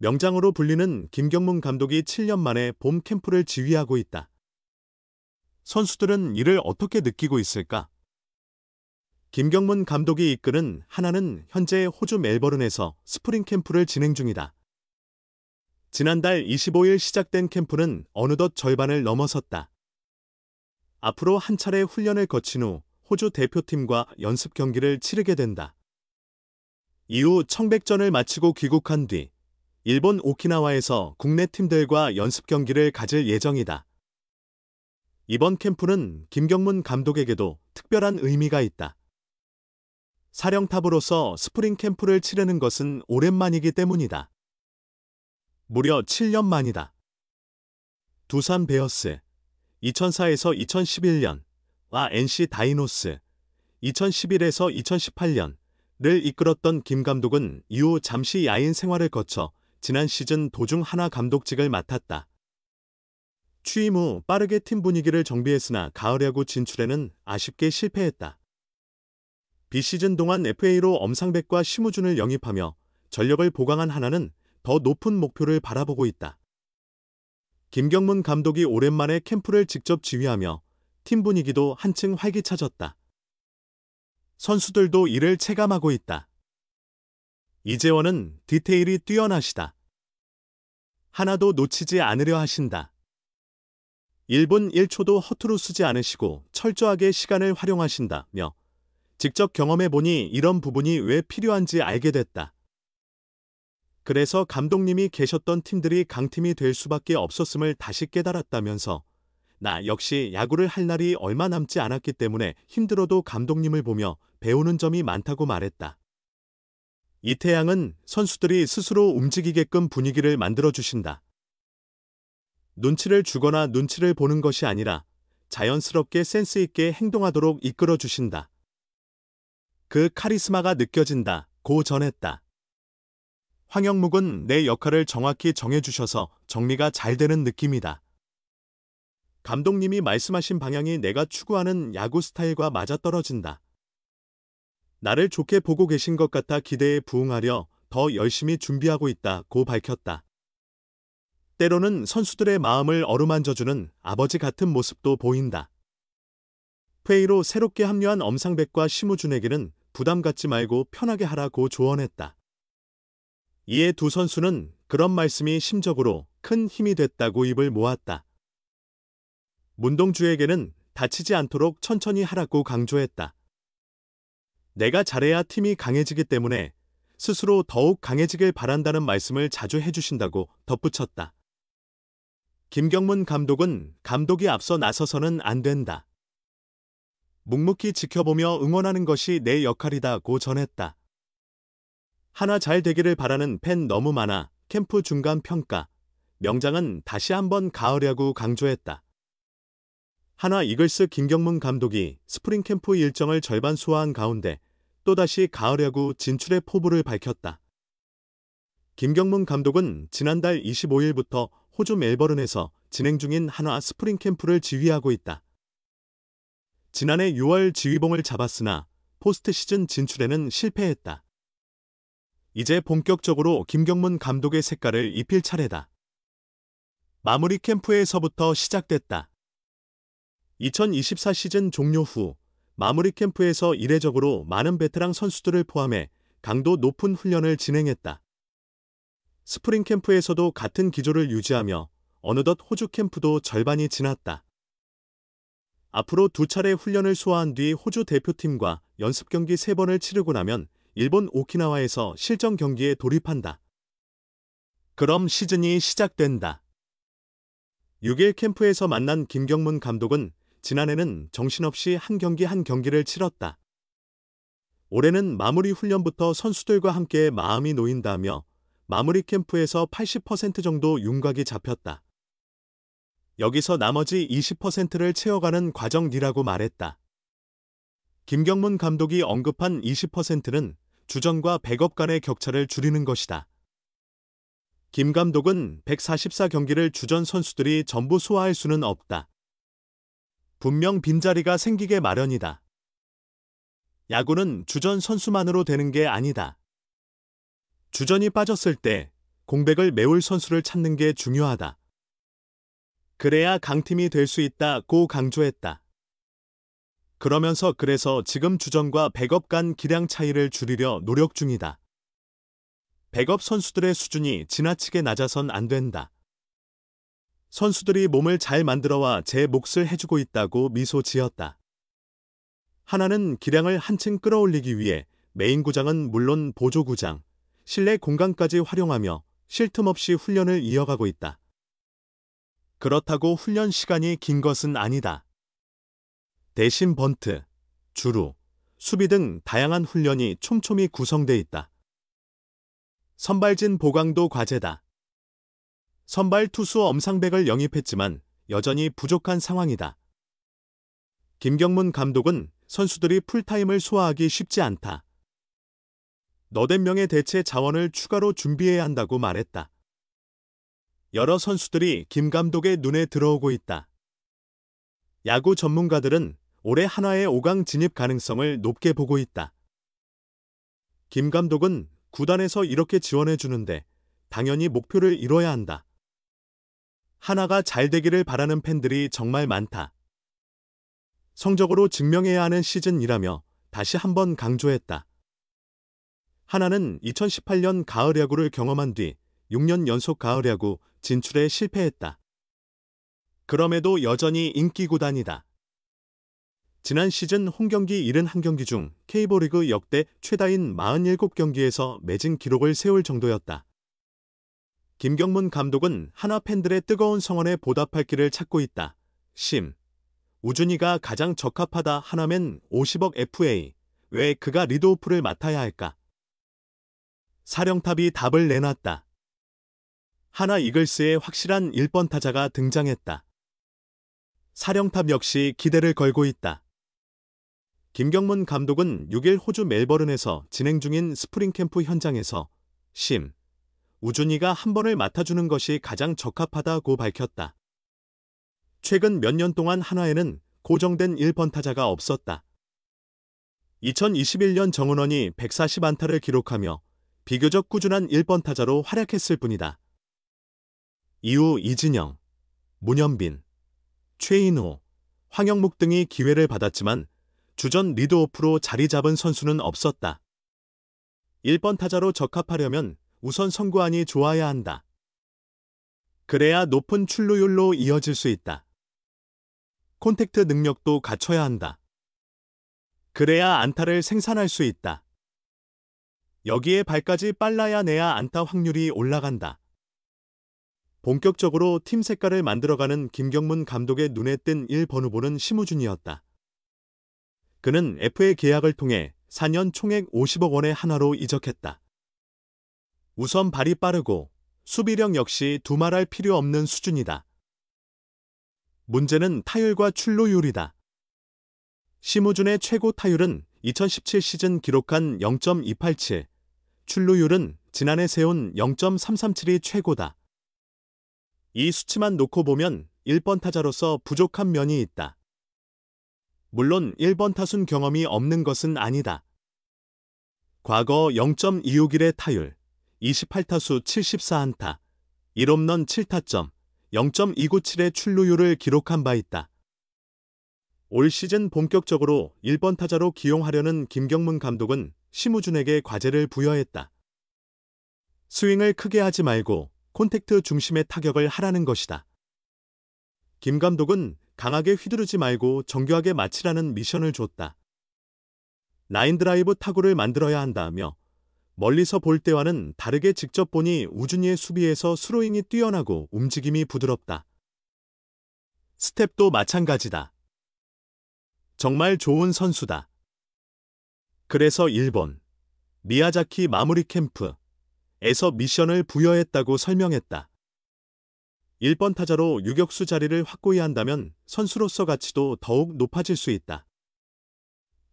명장으로 불리는 김경문 감독이 7년 만에 봄 캠프를 지휘하고 있다. 선수들은 이를 어떻게 느끼고 있을까? 김경문 감독이 이끄는 하나는 현재 호주 멜버른에서 스프링 캠프를 진행 중이다. 지난달 25일 시작된 캠프는 어느덧 절반을 넘어섰다. 앞으로 한 차례 훈련을 거친 후 호주 대표팀과 연습 경기를 치르게 된다. 이후 청백전을 마치고 귀국한 뒤 일본 오키나와에서 국내 팀들과 연습 경기를 가질 예정이다. 이번 캠프는 김경문 감독에게도 특별한 의미가 있다. 사령탑으로서 스프링 캠프를 치르는 것은 오랜만이기 때문이다. 무려 7년 만이다. 두산 베어스, 2004에서 2011년과 NC 다이노스, 2011에서 2018년을 이끌었던 김 감독은 이후 잠시 야인 생활을 거쳐 지난 시즌 도중 하나 감독직을 맡았다. 취임 후 빠르게 팀 분위기를 정비했으나 가을 야구 진출에는 아쉽게 실패했다. 비시즌 동안 FA로 엄상백과 심우준을 영입하며 전력을 보강한 하나는 더 높은 목표를 바라보고 있다. 김경문 감독이 오랜만에 캠프를 직접 지휘하며 팀 분위기도 한층 활기차졌다. 선수들도 이를 체감하고 있다. 이재원은 디테일이 뛰어나시다. 하나도 놓치지 않으려 하신다. 1분 1초도 허투루 쓰지 않으시고 철저하게 시간을 활용하신다며 직접 경험해보니 이런 부분이 왜 필요한지 알게 됐다. 그래서 감독님이 계셨던 팀들이 강팀이 될 수밖에 없었음을 다시 깨달았다면서 나 역시 야구를 할 날이 얼마 남지 않았기 때문에 힘들어도 감독님을 보며 배우는 점이 많다고 말했다. 이태양은 선수들이 스스로 움직이게끔 분위기를 만들어주신다. 눈치를 주거나 눈치를 보는 것이 아니라 자연스럽게 센스 있게 행동하도록 이끌어주신다. 그 카리스마가 느껴진다고 전했다. 황영묵은 내 역할을 정확히 정해주셔서 정리가 잘 되는 느낌이다. 감독님이 말씀하신 방향이 내가 추구하는 야구 스타일과 맞아떨어진다. 나를 좋게 보고 계신 것 같아 기대에 부응하려 더 열심히 준비하고 있다고 밝혔다. 때로는 선수들의 마음을 어루만져주는 아버지 같은 모습도 보인다. 회의로 새롭게 합류한 엄상백과 심우준에게는 부담 갖지 말고 편하게 하라고 조언했다. 이에 두 선수는 그런 말씀이 심적으로 큰 힘이 됐다고 입을 모았다. 문동주에게는 다치지 않도록 천천히 하라고 강조했다. 내가 잘해야 팀이 강해지기 때문에 스스로 더욱 강해지길 바란다는 말씀을 자주 해주신다고 덧붙였다. 김경문 감독은 감독이 앞서 나서서는 안 된다. 묵묵히 지켜보며 응원하는 것이 내 역할이다고 전했다. 하나 잘 되기를 바라는 팬 너무 많아 캠프 중간 평가. 명장은 다시 한번 가을 야구 강조했다. 하나 이글스 김경문 감독이 스프링 캠프 일정을 절반 소화한 가운데 또다시 가을 야구 진출의 포부를 밝혔다. 김경문 감독은 지난달 25일부터 호주 멜버른에서 진행 중인 한화 스프링 캠프를 지휘하고 있다. 지난해 6월 지휘봉을 잡았으나 포스트 시즌 진출에는 실패했다. 이제 본격적으로 김경문 감독의 색깔을 입힐 차례다. 마무리 캠프에서부터 시작됐다. 2024 시즌 종료 후 마무리 캠프에서 이례적으로 많은 베테랑 선수들을 포함해 강도 높은 훈련을 진행했다. 스프링 캠프에서도 같은 기조를 유지하며 어느덧 호주 캠프도 절반이 지났다. 앞으로 두 차례 훈련을 소화한 뒤 호주 대표팀과 연습 경기 3번을 치르고 나면 일본 오키나와에서 실전 경기에 돌입한다. 그럼 시즌이 시작된다. 6일 캠프에서 만난 김경문 감독은 지난해는 정신없이 한 경기를 치렀다. 올해는 마무리 훈련부터 선수들과 함께 마음이 놓인다며 마무리 캠프에서 80% 정도 윤곽이 잡혔다. 여기서 나머지 20%를 채워가는 과정이라고 말했다. 김경문 감독이 언급한 20%는 주전과 백업 간의 격차를 줄이는 것이다. 김 감독은 144경기를 주전 선수들이 전부 소화할 수는 없다. 분명 빈자리가 생기게 마련이다. 야구는 주전 선수만으로 되는 게 아니다. 주전이 빠졌을 때 공백을 메울 선수를 찾는 게 중요하다. 그래야 강팀이 될 수 있다고 강조했다. 그래서 지금 주전과 백업 간 기량 차이를 줄이려 노력 중이다. 백업 선수들의 수준이 지나치게 낮아선 안 된다. 선수들이 몸을 잘 만들어와 제 몫을 해주고 있다고 미소 지었다. 하나는 기량을 한층 끌어올리기 위해 메인 구장은 물론 보조 구장, 실내 공간까지 활용하며 쉴 틈 없이 훈련을 이어가고 있다. 그렇다고 훈련 시간이 긴 것은 아니다. 대신 번트, 주루, 수비 등 다양한 훈련이 촘촘히 구성돼 있다. 선발진 보강도 과제다. 선발 투수 엄상백을 영입했지만 여전히 부족한 상황이다. 김경문 감독은 선수들이 풀타임을 소화하기 쉽지 않다. 너댓 명의 대체 자원을 추가로 준비해야 한다고 말했다. 여러 선수들이 김 감독의 눈에 들어오고 있다. 야구 전문가들은 올해 한화의 5강 진입 가능성을 높게 보고 있다. 김 감독은 구단에서 이렇게 지원해 주는데 당연히 목표를 이뤄야 한다. 한화가 잘 되기를 바라는 팬들이 정말 많다. 성적으로 증명해야 하는 시즌이라며 다시 한번 강조했다. 한화는 2018년 가을 야구를 경험한 뒤 6년 연속 가을 야구 진출에 실패했다. 그럼에도 여전히 인기 구단이다. 지난 시즌 홈경기 71경기 중 K리그 역대 최다인 47경기에서 매진 기록을 세울 정도였다. 김경문 감독은 한화 팬들의 뜨거운 성원에 보답할 길을 찾고 있다. 우준이가 가장 적합하다. 하나면 50억 FA. 왜 그가 리드오프를 맡아야 할까? 사령탑이 답을 내놨다. 한화 이글스의 확실한 1번 타자가 등장했다. 사령탑 역시 기대를 걸고 있다. 김경문 감독은 6일 호주 멜버른에서 진행 중인 스프링 캠프 현장에서 우준이가 한 번을 맡아주는 것이 가장 적합하다고 밝혔다. 최근 몇 년 동안 한화에는 고정된 1번 타자가 없었다. 2021년 정은원이 140안타를 기록하며 비교적 꾸준한 1번 타자로 활약했을 뿐이다. 이후 이진영, 문현빈, 최인호, 황영묵 등이 기회를 받았지만 주전 리드오프로 자리 잡은 선수는 없었다. 1번 타자로 적합하려면 우선 선구안이 좋아야 한다. 그래야 높은 출루율로 이어질 수 있다. 콘택트 능력도 갖춰야 한다. 그래야 안타를 생산할 수 있다. 여기에 발까지 빨라야 내야 안타 확률이 올라간다. 본격적으로 팀 색깔을 만들어가는 김경문 감독의 눈에 띈 1번 후보는 심우준이었다. 그는 FA 계약을 통해 4년 총액 50억 원의 한화로 이적했다. 우선 발이 빠르고 수비력 역시 두말할 필요 없는 수준이다. 문제는 타율과 출루율이다. 심우준의 최고 타율은 2017 시즌 기록한 0.287, 출루율은 지난해 세운 0.337이 최고다. 이 수치만 놓고 보면 1번 타자로서 부족한 면이 있다. 물론 1번 타순 경험이 없는 것은 아니다. 과거 0.261의 타율, 28타수 74안타, 1홈런 7타점, 0.297의 출루율을 기록한 바 있다. 올 시즌 본격적으로 1번 타자로 기용하려는 김경문 감독은 심우준에게 과제를 부여했다. 스윙을 크게 하지 말고 콘택트 중심의 타격을 하라는 것이다. 김 감독은 강하게 휘두르지 말고 정교하게 맞히라는 미션을 줬다. 라인 드라이브 타구를 만들어야 한다며 멀리서 볼 때와는 다르게 직접 보니 우준이의 수비에서 스로잉이 뛰어나고 움직임이 부드럽다. 스텝도 마찬가지다. 정말 좋은 선수다. 그래서 일본 미야자키 마무리 캠프에서 미션을 부여했다고 설명했다. 1번 타자로 유격수 자리를 확고히 한다면 선수로서 가치도 더욱 높아질 수 있다.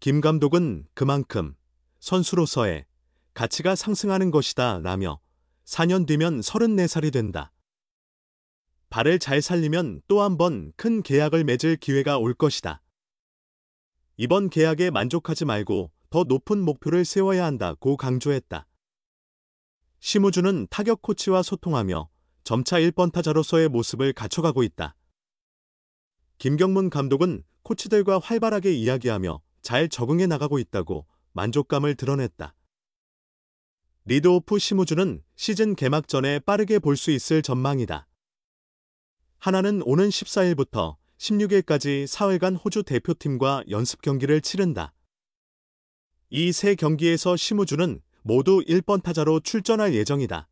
김 감독은 그만큼 선수로서의 가치가 상승하는 것이다 라며 4년 뒤면 34살이 된다. 발을 잘 살리면 또 한 번 큰 계약을 맺을 기회가 올 것이다. 이번 계약에 만족하지 말고 더 높은 목표를 세워야 한다고 강조했다. 심우준은 타격 코치와 소통하며 점차 1번 타자로서의 모습을 갖춰가고 있다. 김경문 감독은 코치들과 활발하게 이야기하며 잘 적응해 나가고 있다고 만족감을 드러냈다. 리드오프 심우준은 시즌 개막 전에 빠르게 볼 수 있을 전망이다. 하나는 오는 14일부터 16일까지 4일간 호주 대표팀과 연습 경기를 치른다. 이 세 경기에서 심우준은 모두 1번 타자로 출전할 예정이다.